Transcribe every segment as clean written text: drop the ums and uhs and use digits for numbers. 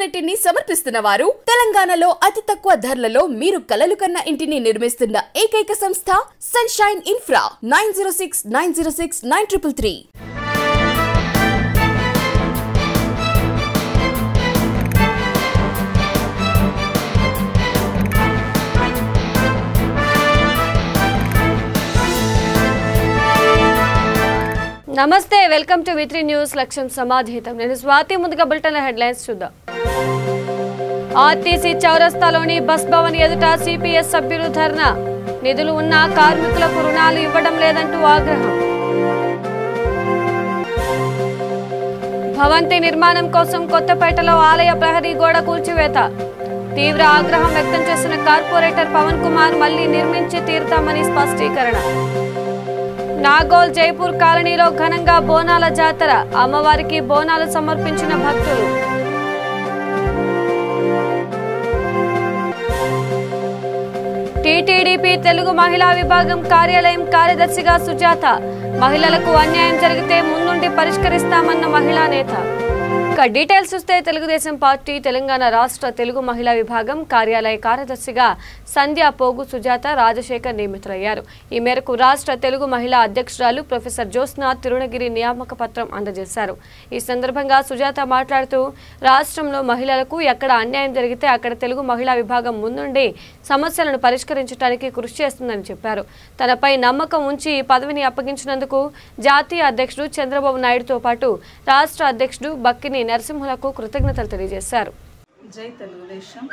ఆపర్చునిటీని సమర్పిస్తున్న వారు తెలంగాణలో అతి తక్కువ ధరలలో మీరు కలలు కన్న ఇంటిని నిర్మిస్తున్న ఏకైక సంస్థ సన్షైన్ ఇన్ఫ్రా 9069069333. నమస్తే, వెల్కమ్ టు V3 న్యూస్. లక్ష్యం సమాధితం. నేను స్వాతి. ముందుగా బులెటిన్ హెడ్లైన్స్ చూద్దాం. ఆర్టీసీ చౌరస్తాలోని బస్ భవన్ ఎదుట సిపిఎస్ సభ్యులు ధర్నా. నిధులు ఉన్న కార్మికులకు రుణాలు ఇవ్వడం లేదంటూ ఆగ్రహం. భవంతి నిర్మాణం కోసం కొత్తపేటలో ఆలయ ప్రహరీ గోడ కూల్చివేత. తీవ్ర ఆగ్రహం వ్యక్తం చేసిన కార్పొరేటర్ పవన్ కుమార్ మళ్లీ నిర్మించి తీరుతామని స్పష్టీకరణ. నాగోల్ జైపూర్ కాలనీలో ఘనంగా బోనాల జాతర. అమ్మవారికి బోనాలు సమర్పించిన భక్తులు. టీటీడీపీ తెలుగు మహిళా విభాగం కార్యాలయం కార్యదర్శిగా సుజాత. మహిళలకు అన్యాయం జరిగితే ముందుండి పరిష్కరిస్తామన్న మహిళా నేత. డీటెయిల్స్ చూస్తే తెలుగుదేశం పార్టీ తెలంగాణ రాష్ట్ర తెలుగు మహిళా విభాగం కార్యాలయ కార్యదర్శిగా సంధ్యా పోగు సుజాత రాజశేఖర్ నియమితులయ్యారు. ఈ మేరకు రాష్ట్ర తెలుగు మహిళా అధ్యక్షురాలు ప్రొఫెసర్ జ్యోత్స్న తిరుణగిరి నియామక పత్రం అందజేశారు. ఈ సందర్భంగా సుజాత మాట్లాడుతూ, రాష్ట్రంలో మహిళలకు ఎక్కడ అన్యాయం జరిగితే అక్కడ తెలుగు మహిళా విభాగం ముందుండి సమస్యలను పరిష్కరించడానికి కృషి చేస్తుందని చెప్పారు. తనపై నమ్మకం ఉంచి ఈ పదవిని అప్పగించినందుకు జాతీయ అధ్యక్షుడు చంద్రబాబు నాయుడుతో పాటు రాష్ట్ర అధ్యక్షుడు బక్కిని నరసింహులకు కృతజ్ఞతలు తెలియజేశారు. జై తెలుగుదేశం.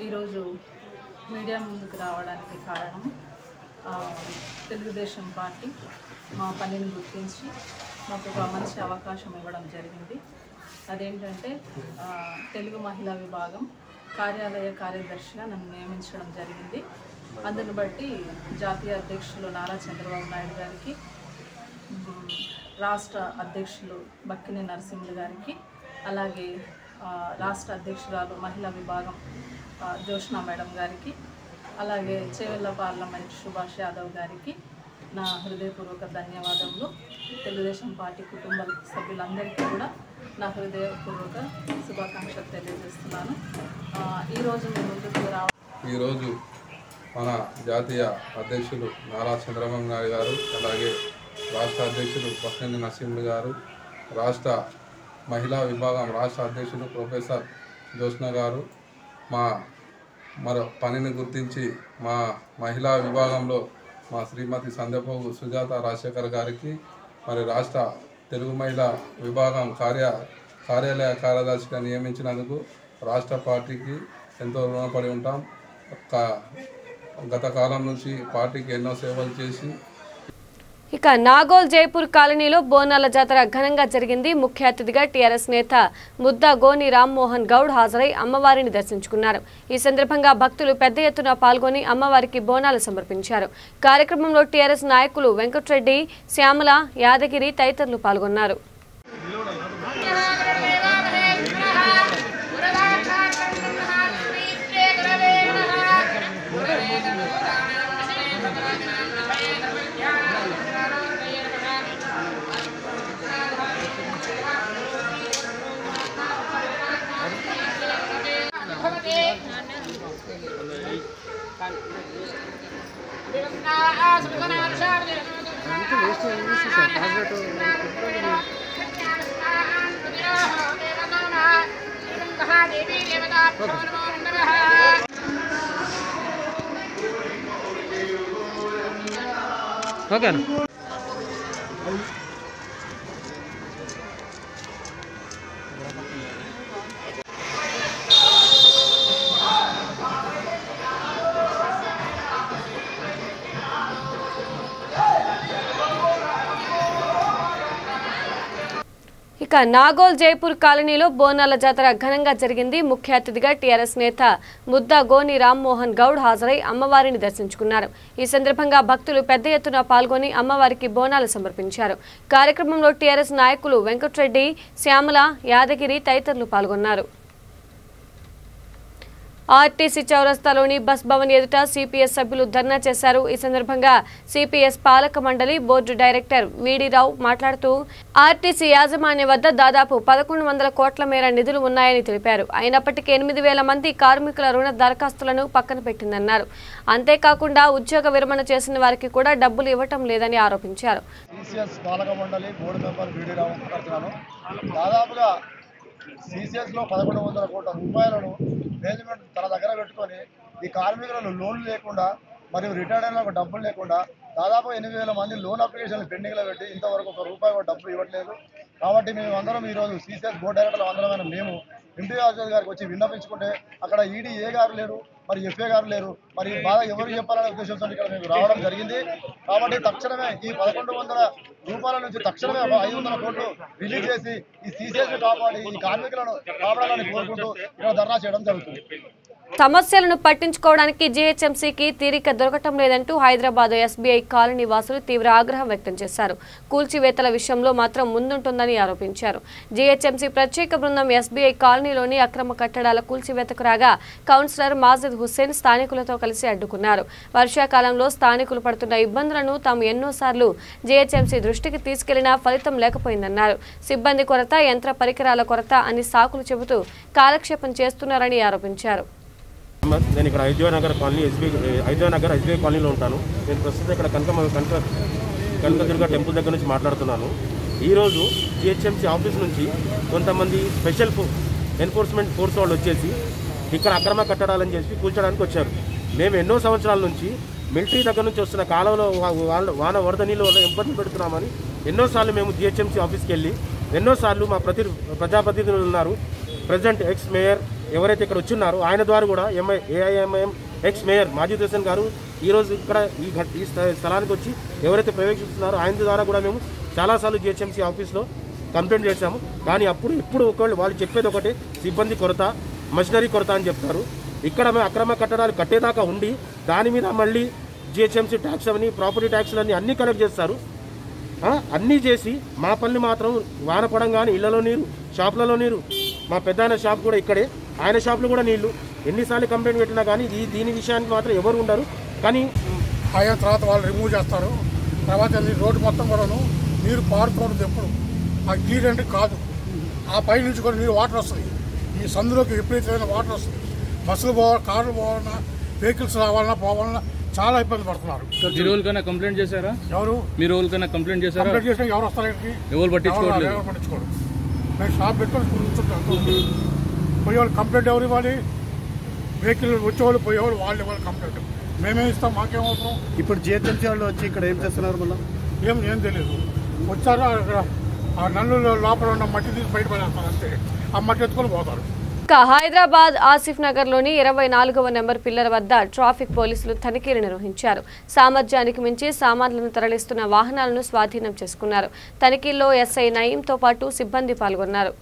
ఈరోజు మీడియా ముందుకు రావడానికి కారణం తెలుగుదేశం పార్టీ మా పనిని గుర్తించి మాకు ఒక మంచి అవకాశం ఇవ్వడం జరిగింది. అదేంటంటే తెలుగు మహిళా విభాగం కార్యాలయ కార్యదర్శిగా నన్ను నియమించడం జరిగింది. అందును బట్టి జాతీయ అధ్యక్షులు నారా చంద్రబాబు నాయుడు గారికి, రాష్ట్ర అధ్యక్షులు బక్కిని నరసింహులు గారికి, అలాగే రాష్ట్ర అధ్యక్షురాలు మహిళా విభాగం జోష్నా మేడం గారికి, అలాగే చేవెళ్ళ పార్లమెంట్ సుభాష్ యాదవ్ గారికి నా హృదయపూర్వక ధన్యవాదములు. తెలుగుదేశం పార్టీ కుటుంబ సభ్యులందరికీ కూడా నా హృదయపూర్వక శుభాకాంక్షలు తెలియజేస్తున్నాను. ఈరోజు మీ ముందుకు ఈరోజు మన జాతీయ అధ్యక్షులు నారా చంద్రబాబు నాయుడు గారు, అలాగే రాష్ట్ర అధ్యక్షులు బక్కిని నరసింహులు గారు, రాష్ట్ర మహిళా విభాగం రాష్ట్ర అధ్యక్షులు ప్రొఫెసర్ జ్యోత్స్న గారు మరో పనిని గుర్తించి మా మహిళా విభాగంలో మా శ్రీమతి సంధ్యపోగు సుజాత రాజశేఖర్ గారికి, మరి రాష్ట్ర తెలుగు మహిళా విభాగం కార్యాలయ కార్యదర్శిగా నియమించినందుకు రాష్ట్ర పార్టీకి ఎంతో రుణపడి ఉంటాం. గత కాలం నుంచి పార్టీకి ఎన్నో సేవలు చేసి. ఇక నాగోల్ జైపూర్ కాలనీలో బోనాల జాతర ఘనంగా జరిగింది. ముఖ్య అతిథిగా టీఆర్ఎస్ నేత ముద్దా గోని రామ్మోహన్ గౌడ్ హాజరై అమ్మవారిని దర్శించుకున్నారు. ఈ సందర్భంగా భక్తులు పెద్ద ఎత్తున పాల్గొని అమ్మవారికి బోనాలు సమర్పించారు. కార్యక్రమంలో టీఆర్ఎస్ నాయకులు వెంకట్రెడ్డి, శ్యామల, యాదగిరి తదితరులు పాల్గొన్నారు. ఓకే. ఇక నాగోల్ జైపూర్ కాలనీలో బోనాల జాతర ఘనంగా జరిగింది. ముఖ్య అతిథిగా టీఆర్ఎస్ నేత ముద్దా గోని రామ్మోహన్ గౌడ్ హాజరై అమ్మవారిని దర్శించుకున్నారు. ఈ సందర్భంగా భక్తులు పెద్ద ఎత్తున పాల్గొని అమ్మవారికి బోనాలు సమర్పించారు. కార్యక్రమంలో టీఆర్ఎస్ నాయకులు వెంకట్రెడ్డి, శ్యామల, యాదగిరి తదితరులు పాల్గొన్నారు. ఆర్టీసీ చౌరస్తాలోని బస్ భవన్ ఎదుట సిపిఎస్ సభ్యులు ధర్నా చేశారు. ఈ సందర్భంగా సిపిఎస్ పాలక మండలి బోర్డు డైరెక్టర్ వీడిరావు మాట్లాడుతూ ఆర్టీసీ యాజమాన్యం వద్ద దాదాపు 1100 కోట్ల మేర నిధులు ఉన్నాయని తెలిపారు. అయినప్పటికీ 8000 మంది కార్మికుల రుణ దరఖాస్తులను పక్కన పెట్టిందన్నారు. అంతేకాకుండా ఉద్యోగ విరమణ చేసిన వారికి కూడా డబ్బులు ఇవ్వటం లేదని ఆరోపించారు. సిసిఎస్లో 1100 కోట్ల రూపాయలను మేనేజ్మెంట్ తన దగ్గర పెట్టుకొని ఈ కార్మికులను లోన్లు లేకుండా మరియు రిటైర్డ్ అయిన డబ్బులు లేకుండా దాదాపు 8000 మంది లోన్ అప్లికేషన్లు పెండింగ్లో పెట్టి ఇంతవరకు ₹1 కూడా డబ్బులు ఇవ్వట్లేదు. కాబట్టి మేము అందరం ఈరోజు సిసిఎస్ బోర్డు డైరెక్టర్లు అందరం మేము ఎంపీ ఆఫీసర్ గారికి వచ్చి విన్నపించుకుంటే అక్కడ ఈడీ ఏ గారు లేరు, మరి ఎఫ్ఏ గారు లేరు, మరి బాధ ఎవరు చెప్పాలనే ఉద్దేశంతో ఇక్కడ మేము రావడం జరిగింది. కాబట్టి తక్షణమే ఈ 1100 రూపాయల నుంచి తక్షణమే 500 కోట్లు రిలీజ్ చేసి ఈ సిసిఎస్ కాపాడి ఈ కార్మికులను కాపాడాలని కోరుకుంటూ ఇక్కడ ధర్నా చేయడం జరుగుతుంది. సమస్యలను పట్టించుకోవడానికి జీహెచ్ఎంసీకి తీరిక దొరకటం లేదంటూ హైదరాబాద్ ఎస్బీఐ కాలనీ వాసులు తీవ్ర ఆగ్రహం వ్యక్తం చేశారు. కూల్చివేతల విషయంలో మాత్రం ముందుంటుందని ఆరోపించారు. జీహెచ్ఎంసీ ప్రత్యేక బృందం ఎస్బీఐ కాలనీలోని అక్రమ కట్టడాల కూల్చివేతకు రాగా కౌన్సిలర్ మాజిద్ హుస్సేన్ స్థానికులతో కలిసి అడ్డుకున్నారు. వర్షాకాలంలో స్థానికులు పడుతున్న ఇబ్బందులను తాము ఎన్నోసార్లు జీహెచ్ఎంసీ దృష్టికి తీసుకెళ్లినా ఫలితం లేకపోయిందన్నారు. సిబ్బంది కొరత, యంత్ర పరికరాల కొరత అని సాకులు చెబుతూ కాలక్షేపం చేస్తున్నారని ఆరోపించారు. నేను ఇక్కడ హైదరాబాద్ కాలనీ హైదరాబాద్ ఎస్బీఐ కాలనీలో ఉంటాను. నేను ప్రస్తుతం ఇక్కడ కనకదుర్గ టెంపుల్ దగ్గర నుంచి మాట్లాడుతున్నాను. ఈరోజు జిహెచ్ఎంసీ ఆఫీస్ నుంచి కొంతమంది స్పెషల్ ఎన్ఫోర్స్మెంట్ ఫోర్స్ వాళ్ళు వచ్చేసి ఇక్కడ అక్రమ కట్టడాలని చెప్పి కూల్చడానికి వచ్చారు. మేము ఎన్నో సంవత్సరాల నుంచి మిలిటరీ దగ్గర నుంచి వస్తున్న కాలంలో వాన వరద నీళ్ళు వల్ల ఇబ్బంది పెడుతున్నామని ఎన్నోసార్లు మేము జిహెచ్ఎంసీ ఆఫీస్కి వెళ్ళి ఎన్నోసార్లు మా ప్రజాప్రతినిధులు ఉన్నారు, ప్రెసిడెంట్ ఎక్స్ మేయర్ ఎవరైతే ఇక్కడ వచ్చున్నారో ఆయన ద్వారా కూడా AIMIM X mayor Majid Hussain గారు ఈరోజు ఇక్కడ ఈ స్థలానికి వచ్చి ఎవరైతే ప్రవేశిస్తున్నారో ఆయన ద్వారా కూడా మేము చాలాసార్లు జిహెచ్ఎంసీ ఆఫీస్లో కంప్లైంట్ చేశాము. కానీ ఇప్పుడు ఒకవేళ వాళ్ళు చెప్పేది ఒకటి సిబ్బంది కొరత, మషినరీ కొరత అని చెప్తారు. ఇక్కడ మేము అక్రమ కట్టడాలు కట్టేదాకా ఉండి దాని మీద మళ్ళీ జిహెచ్ఎంసీ ట్యాక్స్ అని ప్రాపర్టీ ట్యాక్స్లన్నీ అన్నీ కలెక్ట్ చేస్తారు. అన్నీ చేసి మా పనులు మాత్రం వాన పడంగానే ఇళ్లలో నీరు, షాపులలో నీరు, మా పెద్ద షాప్ కూడా ఇక్కడే, ఆయన షాపులో కూడా నీళ్లు. ఎన్నిసార్లు కంప్లైంట్ పెట్టినా కానీ దీని విషయానికి మాత్రం ఎవరు ఉండరు. కానీ అయిన తర్వాత వాళ్ళు రిమూవ్ చేస్తారు. తర్వాత రోడ్డు మొత్తం కూడాను నీరు పారుతోంది. ఎప్పుడు ఆ గీరంటే కాదు, ఆ పై నుంచి కూడా నీరు వాటర్ వస్తుంది. ఈ సందులోకి విపరీతమైన వాటర్ వస్తుంది. బస్సులు పోవాలి, కార్లు పోవాలన్నా, వెహికల్స్ రావాలన్నా పోవాలన్నా చాలా ఇబ్బంది పడుతున్నారు. మీరు ఎవరికైనా కంప్లైంట్ చేశారా? ఎవరు మీరు ఎవరికైనా కంప్లైంట్ చేశారా? కంప్లైంట్ చేసినా ఎవరు వస్తారు? ఎవరు పట్టించుకోవట్లేదు. ఎవరు పట్టించుకోరు. మేము షాప్ పెట్టుకొని కూర్చుంటాం. పోయేవాళ్ళు కంప్లైంట్ ఎవరు ఇవ్వాలి? వెహికల్ వచ్చేవాళ్ళు పోయేవాళ్ళు వాళ్ళు ఇవ్వాలి కంప్లైంట్. మేమేం ఇస్తాం, మాకేం అవసరం? ఇప్పుడు జిహెచ్ఎంసీ వాళ్ళు వచ్చి ఇక్కడ ఏం చేస్తున్నారు? మళ్ళీ ఏం తెలియదు. వచ్చారు ఆ నల్లు లోపల ఉన్న మట్టి తీసి బయట పడేస్తారు అంతే. ఆ మట్టి ఎత్తుకొని పోతారు. హైదరాబాద్ ఆసిఫ్ నగర్ లోని 24వ నెంబర్ పిల్లర్ వద్ద ట్రాఫిక్ పోలీసులు తనిఖీలు నిర్వహించారు. సామర్థ్యానికి మించి సామాన్లను తరలిస్తున్న వాహనాలను స్వాధీనం చేసుకున్నారు. తనిఖీల్లో ఎస్ఐ నయీంతో పాటు సిబ్బంది పాల్గొన్నారు.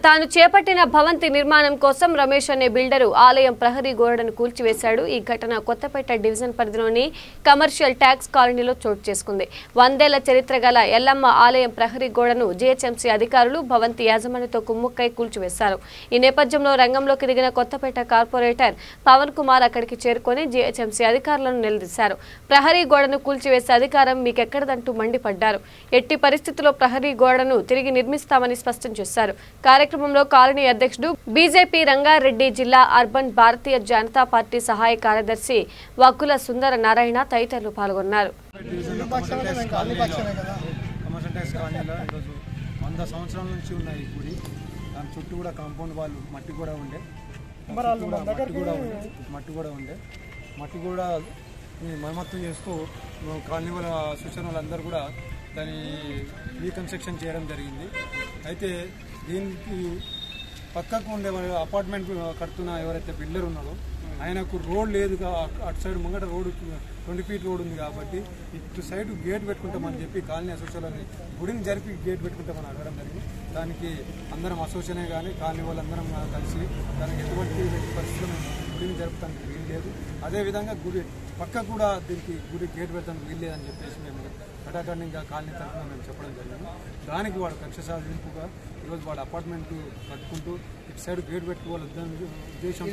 తాను చేపట్టిన భవంతి నిర్మాణం కోసం రమేష్ అనే బిల్డరు ఆలయం ప్రహరీ గోడను కూల్చివేశాడు. ఈ ఘటన కొత్తపేట డివిజన్ పరిధిలోని కమర్షియల్ ట్యాక్స్ కాలనీలో చోటు చేసుకుంది. 100 ఏళ్ల చరిత్ర గల ఎల్లమ్మ ఆలయం ప్రహరీ గోడను జీహెచ్ఎంసీ అధికారులు భవంతి యాజమానితో కుమ్ముక్కై కూల్చివేశారు. ఈ నేపథ్యంలో రంగంలోకి దిగిన కొత్తపేట కార్పొరేటర్ పవన్ కుమార్ అక్కడికి చేరుకొని జీహెచ్ఎంసీ అధికారులను నిలదీశారు. ప్రహరీ గోడను కూల్చివేసే అధికారం మీకెక్కడదంటూ మండిపడ్డారు. ఎట్టి పరిస్థితుల్లో ప్రహరీ గోడను తిరిగి నిర్మిస్తామని స్పష్టం చేశారు. కార్యక్రమంలో కాలనీ అధ్యక్షుడు బీజేపీ రంగారెడ్డి జిల్లా అర్బన్ భారతీయ జనతా పార్టీ సహాయ కార్యదర్శి వక్కుల సుందర నారాయణ తదితరులు పాల్గొన్నారు. 100 సంవత్సరాల నుంచి ఉన్నాయి ఈ గుడి. దాని చుట్టూ కూడా కాంపౌండ్ వాళ్ళు మట్టి కూడా ఉండే మట్టి కూడా మరమ్మత్తు చేస్తూ కాలనీ వాళ్ళ సూచన వాళ్ళందరూ కూడా దాన్ని రీకన్స్ట్రక్షన్ చేయడం జరిగింది. అయితే దీనికి పక్కకు ఉండే అపార్ట్మెంట్ కడుతున్న ఎవరైతే బిల్డర్ ఉన్నారో ఆయనకు రోడ్ లేదు, అటు సైడ్ ముంగట రోడ్ 20 ఫీట్ రోడ్ ఉంది కాబట్టి ఇటు సైడ్ గేట్ పెట్టుకుంటామని చెప్పి కాలనీ అసోసియేషన్ గుడిని జరిపి గేట్ పెట్టుకుంటామని అడగడం జరిగింది. దానికి అందరం అసోసియేషనే కానీ కాలనీ వాళ్ళందరం కలిసి దానికి ఎటువంటి పరిస్థితుల్లో మేము గుడిని జరుపుతానికి వీలు లేదు. అదేవిధంగా గుడి పక్క కూడా దీనికి గుడి గేట్ పెడతానికి వీలు లేదని చెప్పేసి మేము కటాకర్ణంగా కాలనీ తరఫున మేము చెప్పడం జరిగింది. దానికి వాడు కక్ష సాధింపుగా ఈరోజు వాడు అపార్ట్మెంట్ కట్టుకుంటూ ఇటు సైడ్ గేట్ పెట్టుకోవాలి ఉద్దేశం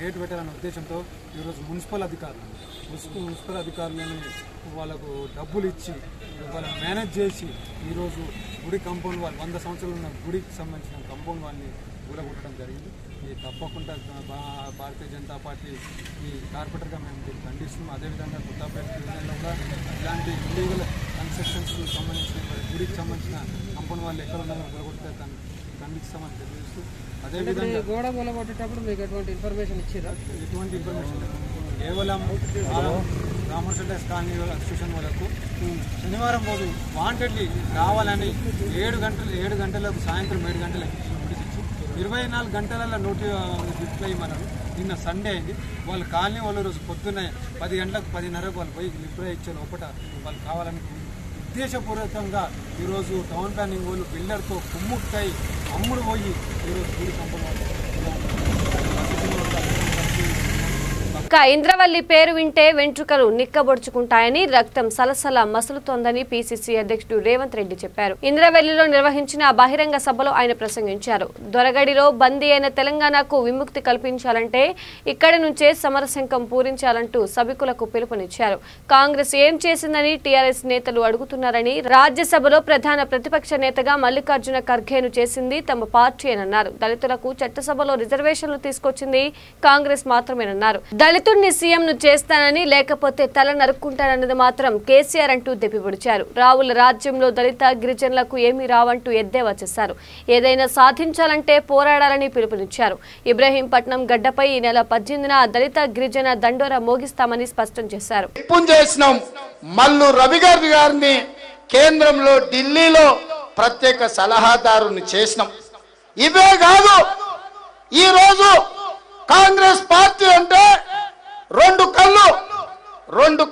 గేట్ పెట్టాలనే ఉద్దేశంతో ఈరోజు మున్సిపల్ అధికారులను వాళ్ళకు డబ్బులు ఇచ్చి వాళ్ళని మేనేజ్ చేసి ఈరోజు గుడి కాంపౌండ్ వాళ్ళు 100 సంవత్సరాలు ఉన్న గుడికి సంబంధించిన కాంపౌండ్ వాళ్ళని కూలగొట్టడం జరిగింది. ఇది తప్పకుండా భారతీయ జనతా పార్టీ ఈ కార్పొరేటర్గా మేము దీన్ని ఖండిస్తున్నాం. అదేవిధంగా కొత్తపేట డివిజన్లో కూడా ఇలాంటి ఇల్లీగల్ కన్స్ట్రక్షన్స్ సంబంధించిన గుడికి సంబంధించిన కాంపౌండ్ వాళ్ళు ఎక్కడ ఉన్నారో కూలగొడితే దాన్ని ఖండిస్తామని తెలియజేస్తూ అదేవిధంగా గోడ కూలగొట్టేటప్పుడు మీకు ఎటువంటి ఇన్ఫర్మేషన్ ఇచ్చారా? ఎటువంటి ఇన్ఫర్మేషన్ లేదు. కేవలం రామర్సెడ్డస్ కాలనీ అసోసియేషన్ వాళ్ళకు శనివారం రోజు వాంటెడ్లీ రావాలని 7 గంటలకు సాయంత్రం 7 గంటలకు నోటీస్ ఇచ్చి 24 గంటలలో రిప్లై ఇవ్వమన్నారు. నిన్న సండే అయింది. వాళ్ళు కాలనీ వాళ్ళు రోజు పొద్దున్నే 10 గంటలకు 10:30 వాళ్ళు పోయి రిప్లై ఇచ్చే లోపల వాళ్ళు కావాలని ఉద్దేశపూర్వకంగా ఈరోజు టౌన్ ప్లానింగ్ వాళ్ళు బిల్డర్తో కుమ్ముక్కై అమ్ముడు పోయి ఈరోజు గుడి కంపెనీ ఇంద్రవల్లి పేరు వింటే వెంట్రుకలు నిక్కబొడుచుకుంటాయని రక్తం సలసల మసులుతోందని పీసీసీ అధ్యక్షుడు రేవంత్ రెడ్డి చెప్పారు. ఇంద్రవల్లిలో నిర్వహించిన బహిరంగ సభలో ఆయన ప్రసంగించారు. దొరగడిలో బందీ అయిన తెలంగాణకు విముక్తి కల్పించాలంటే ఇక్కడి నుంచే సమరశంఖం పూరించాలంటూ సభికులకు పిలుపునిచ్చారు. కాంగ్రెస్ ఏం చేసిందని టీఆర్ఎస్ నేతలు అడుగుతున్నారని, రాజ్యసభలో ప్రధాన ప్రతిపక్ష నేతగా మల్లికార్జున ఖర్గేను చేసింది తమ పార్టీ అన్నారు. దళితులకు చట్టసభలో రిజర్వేషన్లు తీసుకొచ్చింది కాంగ్రెస్ మాత్రమేనన్నారు. దళితుడిని సీఎంను చేస్తానని లేకపోతే తల నరుక్కుంటానన్నది మాత్రం కేసీఆర్ అంటూ దెప్పిపొడిచారు. రావుల రాజ్యంలో దళిత గిరిజనులకు ఏమీ రావంటూ ఎద్దేవా చేశారు. ఏదైనా సాధించాలంటే పోరాడాలని పిలుపునిచ్చారు. ఇబ్రహీంపట్నం గడ్డపై ఈ నెల 18న దళిత గిరిజన దండోరా మోగిస్తామని స్పష్టం చేశారు. మల్లు రవి గారిని కేంద్రంలో ఢిల్లీలో ప్రత్యేక సలహాదారుని చేసినాం. ఇవే కాదు, ఈ రోజు కాంగ్రెస్ పార్టీ అంటే 2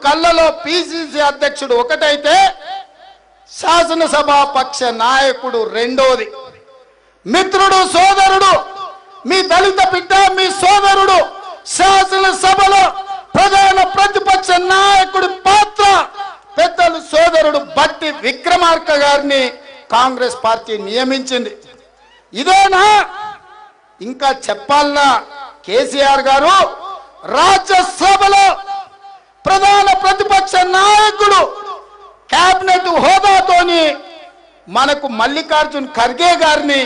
కళ్ళలో పిసిసి అధ్యక్షుడు ఒకటైతే శాసనసభా పక్ష నాయకుడు రెండోది. మిత్రుడు సోదరుడు మీ దళిత బిడ్డ మీ సోదరుడు శాసనసభలో ప్రధాన ప్రతిపక్ష నాయకుడి పాత్ర పెద్దలు సోదరుడు బట్టి విక్రమార్క గారిని కాంగ్రెస్ పార్టీ నియమించింది. ఇదేనా? ఇంకా చెప్పాలన్నా కేసీఆర్ గారు రాజ్యసభలో ప్రధాన ప్రతిపక్ష నాయకుడు కేబినెట్ హోదాతోని మనకు మల్లికార్జున్ ఖర్గే గారిని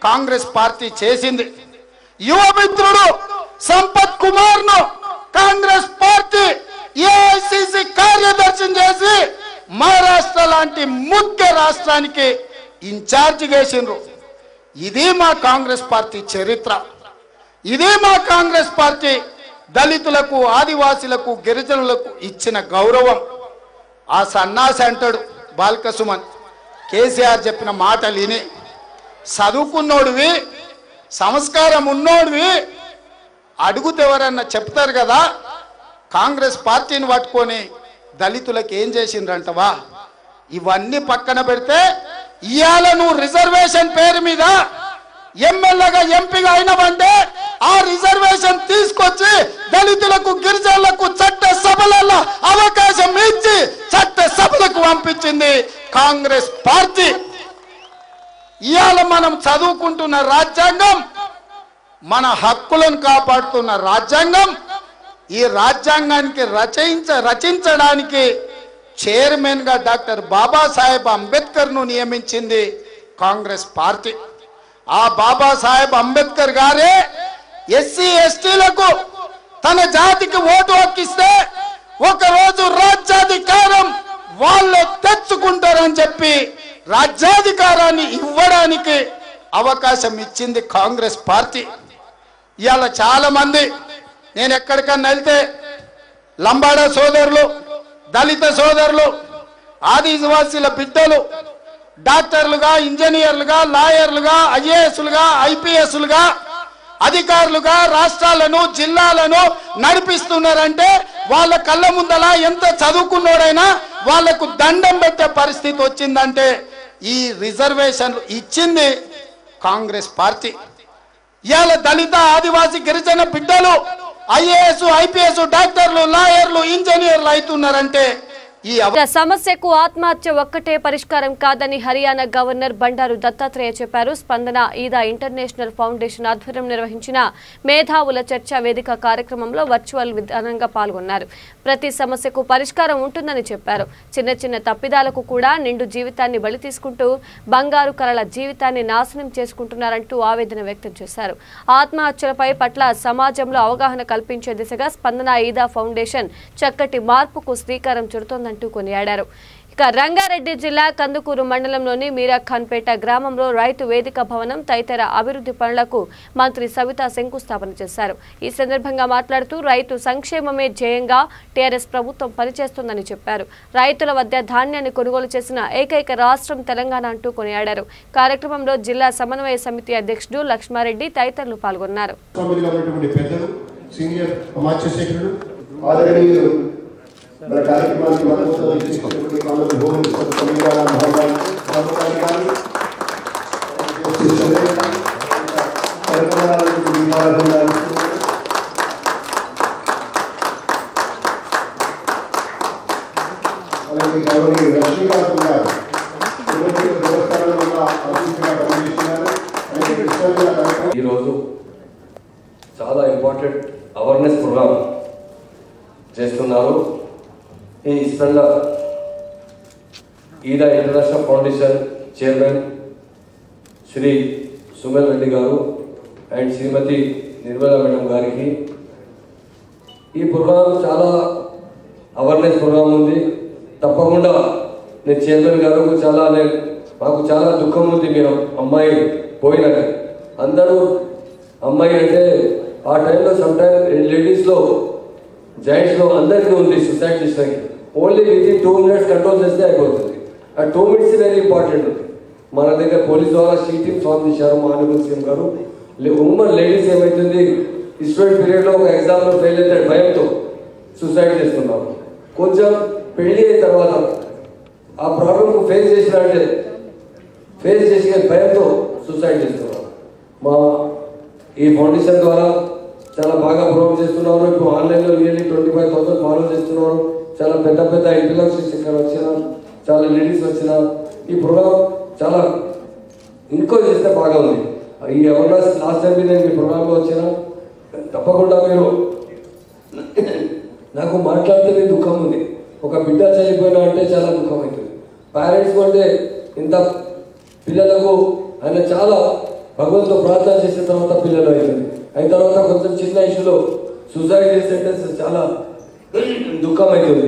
కాంగ్రెస్ పార్టీ చేసింది. యువ మిత్రుడు సంపత్ కుమార్ ను కాంగ్రెస్ పార్టీ ఏఐసిసి కార్యదర్శిని చేసి మహారాష్ట్ర లాంటి ముఖ్య రాష్ట్రానికి ఇన్ఛార్జ్ చేసిండ్రు. ఇది మా కాంగ్రెస్ పార్టీ చరిత్ర. ఇదే మా కాంగ్రెస్ పార్టీ దళితులకు ఆదివాసీలకు గిరిజనులకు ఇచ్చిన గౌరవం. ఆ సన్నాసి అంటాడు బాల్క సుమన్, కేసీఆర్ చెప్పిన మాటలు విని చదువుకున్నోడివి సంస్కారం ఉన్నోడివి అడుగుతే ఎవరన్నా చెప్తారు కదా. కాంగ్రెస్ పార్టీని పట్టుకొని దళితులకు ఏం చేసిండ్రంటవా? ఇవన్నీ పక్కన పెడితే ఇవాళ నువ్వు రిజర్వేషన్ పేరు మీద ఎమ్మెల్యేగా ఎంపీగా అయినవంటే ఆ రిజర్వేషన్ తీసుకొచ్చి దళితులకు గిరిజనులకు చట్ట సభలలో అవకాశం ఇచ్చి చట్ట సభలకు పంపించింది కాంగ్రెస్ పార్టీ. ఇవాళ మనం చదువుకుంటున్న రాజ్యాంగం, మన హక్కులను కాపాడుతున్న రాజ్యాంగం, ఈ రాజ్యాంగానికి రచించడానికి చైర్మన్గా డాక్టర్ బాబాసాహెబ్ అంబేద్కర్ను నియమించింది కాంగ్రెస్ పార్టీ. ఆ బాబాసాహెబ్ అంబేద్కర్ గారే ఎస్సీ ఎస్టీలకు తన జాతికి ఓటు హక్కిస్తే ఒకరోజు రాజ్యాధికారం వాళ్ళు తెచ్చుకుంటారని చెప్పి రాజ్యాధికారాన్ని ఇవ్వడానికి అవకాశం ఇచ్చింది కాంగ్రెస్ పార్టీ. ఇవాళ చాలా మంది నేను ఎక్కడికన్నా వెళ్తే లంబాడా సోదరులు, దళిత సోదరులు, ఆదివాసీల బిడ్డలు డాక్టర్లుగా, ఇంజనీర్లుగా, లాయర్లుగా, ఐఏఎస్లుగా, ఐపీఎస్లుగా, అధికారులుగా రాష్ట్రాలను జిల్లాలను నడిపిస్తున్నారంటే వాళ్ళ కళ్ళ ముందల ఎంత చదువుకున్నోడైనా వాళ్లకు దండం పెట్టే పరిస్థితి వచ్చిందంటే ఈ రిజర్వేషన్లు ఇచ్చింది కాంగ్రెస్ పార్టీ. ఇవాళ దళిత, ఆదివాసీ, గిరిజన బిడ్డలు ఐఏఎస్, ఐపీఎస్, డాక్టర్లు, లాయర్లు, ఇంజనీర్లు అవుతున్నారంటే ఈ సమస్యకు ఆత్మహత్య ఒక్కటే పరిష్కారం కాదని హర్యానా గవర్నర్ బండారు దత్తాత్రేయ చెప్పారు. స్పందన ఈదా ఇంటర్నేషనల్ ఫౌండేషన్ ఆధ్వర్యం నిర్వహించిన మేధావుల చర్చా వేదిక కార్యక్రమంలో వర్చువల్ విధానంగా పాల్గొన్నారు. ప్రతి సమస్యకు పరిష్కారం ఉంటుందని చెప్పారు. చిన్న చిన్న తప్పిదాలకు కూడా నిండు జీవితాన్ని బలి తీసుకుంటూ బంగారు కలల జీవితాన్ని నాశనం చేసుకుంటున్నారంటూ ఆవేదన వ్యక్తం చేశారు. ఆత్మహత్యలపై పట్ల సమాజంలో అవగాహన కల్పించే దిశగా స్పందన ఈదా ఫౌండేషన్ చక్కటి మార్పుకు శ్రీకారం చుడుతోంది అంటూ కొనియాడారు. ఇక రంగారెడ్డి జిల్లా కందుకూరు మండలంలోని మీరాఖాన్పేట గ్రామంలో రైతు వేదిక భవనం తదితర అభివృద్ధి పనులకు మంత్రి సవిత శంకుస్థాపన చేశారు. ఈ సందర్భంగా మాట్లాడుతూ రైతు సంక్షేమమే ధ్యేయంగా టీఆర్ఎస్ ప్రభుత్వం పనిచేస్తోందని చెప్పారు. రైతుల వద్ద ధాన్యాన్ని కొనుగోలు చేసిన ఏకైక రాష్ట్రం తెలంగాణ అంటూ కొనియాడారు. కార్యక్రమంలో జిల్లా సమన్వయ సమితి అధ్యక్షుడు లక్ష్మారెడ్డి తదితరులు పాల్గొన్నారు. మన కార్యక్రమానికి మద్దతు ఇచ్చినటువంటి కాంగ్రెస్ భూమి తెలంగాణ భాగాలు అలాగే గౌరవ లక్ష్మీకాంత్ గారు దేవస్థానం వల్ల అభివృద్ధిగా పనిచేస్తున్నారు. ఈరోజు చాలా ఇంపార్టెంట్ అవేర్నెస్ ప్రోగ్రామ్ చేస్తున్నారు. ఈ స్పెండ్ ఈదా international foundation chairman Shri Sumal Reddy గారు అండ్ శ్రీమతి నిర్మలా మేడం గారికి ఈ ప్రోగ్రాం చాలా అవేర్నెస్ ప్రోగ్రాం ఉంది. తప్పకుండా నేను చైర్మన్ గారు మాకు చాలా దుఃఖం ఉంది. మీరు అమ్మాయి పోయినాక అందరూ అమ్మాయి అంటే ఆ టైంలో సమ్ టైమ్ లేడీస్లో జాయింట్స్లో అందరికీ ఉంది సూసైడ్ చేసినాకి. ఓన్లీ వితిన్ 2 minutes కంట్రోల్ చేస్తే అయిపోతుంది. ఆ 2 minutes వెరీ ఇంపార్టెంట్ ఉంది. మన దగ్గర పోలీస్ ద్వారా షీటింగ్ ఫామ్ చేశారు మానవల్ సీఎం గారు. ఉమెన్ లేడీస్ ఏమవుతుంది స్టూడెంట్ పీరియడ్లో ఒక ఎగ్జామ్లో ఫెయిల్ అయితే భయంతో సూసైడ్ చేస్తున్నారు. కొంచెం పెళ్లి అయిన తర్వాత ఆ ప్రాబ్లమ్కు ఫేస్ చేసిన భయంతో సూసైడ్ చేస్తున్నారు. మా ఈ ఫౌండేషన్ ద్వారా చాలా బాగా ప్రోగ్రామ్ చేస్తున్నారు. ఇప్పుడు ఆన్లైన్లో నియర్లీ 25,000 ఫాలో చేస్తున్నారు. చాలా పెద్ద పెద్ద ఇంటలెక్చువల్స్ ఇక్కడ వచ్చిన, చాలా లేడీస్ వచ్చిన. ఈ ప్రోగ్రామ్ చాలా ఇంకో చేస్తే బాగా ఉంది. ఈ అవేర్నెస్ లాస్ట్ టైం నేను ఈ ప్రోగ్రాంలో వచ్చిన తప్పకుండా మీరు నాకు మాట్లాడితే దుఃఖం ఉంది. ఒక బిడ్డ చనిపోయినా అంటే చాలా దుఃఖం అవుతుంది. పేరెంట్స్ అంటే ఇంత పిల్లలకు ఆయన చాలా భగవంతుతో ప్రార్థన చేసిన తర్వాత పిల్లలు అవుతుంది. అయిన తర్వాత కొంచెం చిన్న ఇష్యూలో సూసైడ్ చేస్తే చాలా దుఃఖం అవుతుంది.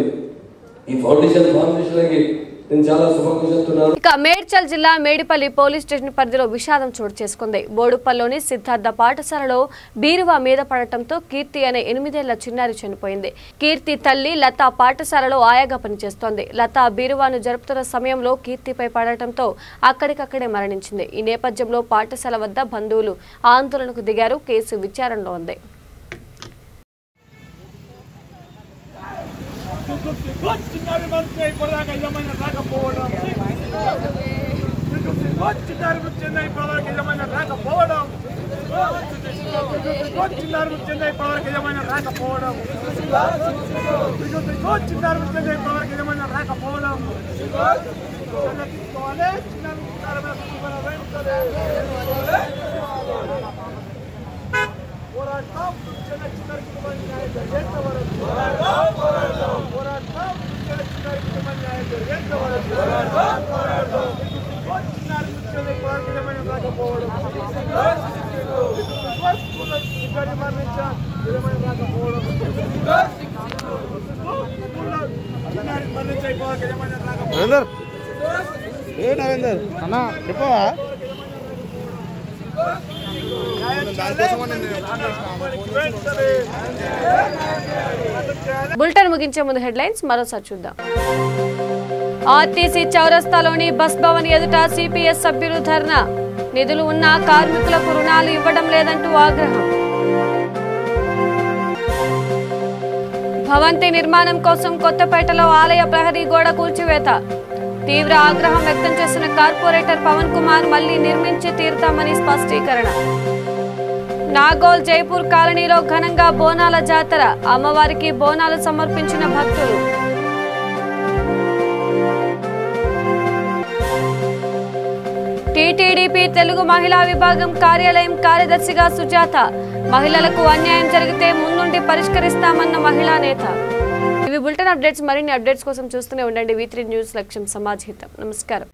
ఈ ఫౌండేషన్కి నేను చాలా శుభాకాంక్షలు చెప్తున్నాను. ఇక మేడ్చల్ జిల్లా మేడిపల్లి పోలీస్ స్టేషన్ పరిధిలో విషాదం చోటు చేసుకుంది. బోడుపల్లిలోని సిద్ధార్థ పాఠశాలలో బీరువా మీద పడటంతో కీర్తి అనే 8 ఏళ్ల చిన్నారి చనిపోయింది. కీర్తి తల్లి లత పాఠశాలలో ఆయాగా పనిచేస్తోంది. లత బీరువాను జరుపుతున్న సమయంలో కీర్తిపై పడటంతో అక్కడికక్కడే మరణించింది. ఈ నేపథ్యంలో పాఠశాల వద్ద బంధువులు ఆందోళనకు దిగారు. కేసు విచారణలో ఉంది. పోరాటం నరేందర్ నరేందర్ అన్న చెప్పవా బులెటిన్ ముగించే ముందు హెడ్లైన్స్ మరోసారి చూద్దాం. ఆర్టీసీ చౌరస్తాలోని బస్ భవన్ ఎదుట సిపిఎస్ సభ్యులు ధర్నా. నిధులు ఉన్న కార్మికులకు రుణాలు ఇవ్వడం లేదంటూ ఆగ్రహం. భవంతి నిర్మాణం కోసం కొత్తపేటలో ఆలయ ప్రహరీ గోడ కూల్చివేత. తీవ్ర ఆగ్రహం వ్యక్తం చేసిన కార్పొరేటర్ పవన్ కుమార్ మళ్లీ నిర్మించి తీరుతామని స్పష్టీకరణ. నాగోల్ జైపూర్ కాలనీలో ఘనంగా బోనాల జాతర. అమ్మవారికి బోనాలు సమర్పించిన భక్తులు. టీటీడీపీ తెలుగు మహిళా విభాగం కార్యాలయం కార్యదర్శిగా సుజాత. మహిళలకు అన్యాయం జరిగితే ముందుండి పరిష్కరిస్తామన్న మహిళా నేత. ఇవి బులెటిన్ అప్డేట్స్. మరిన్ని అప్డేట్స్ కోసం చూస్తూనే ఉండండి V3 న్యూస్. లక్ష్యం సమాజ్ హితం. నమస్కారం.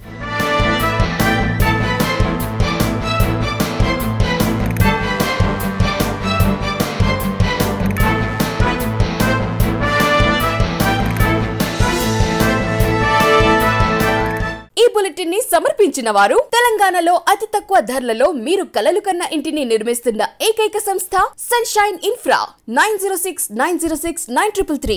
ఈ బులెటిన్ ని సమర్పించిన వారు తెలంగాణలో అతి తక్కువ ధరలలో మీరు కలలు కన్న ఇంటిని నిర్మిస్తున్న ఏకైక సంస్థ సన్షైన్ ఇన్ఫ్రా 9069069333.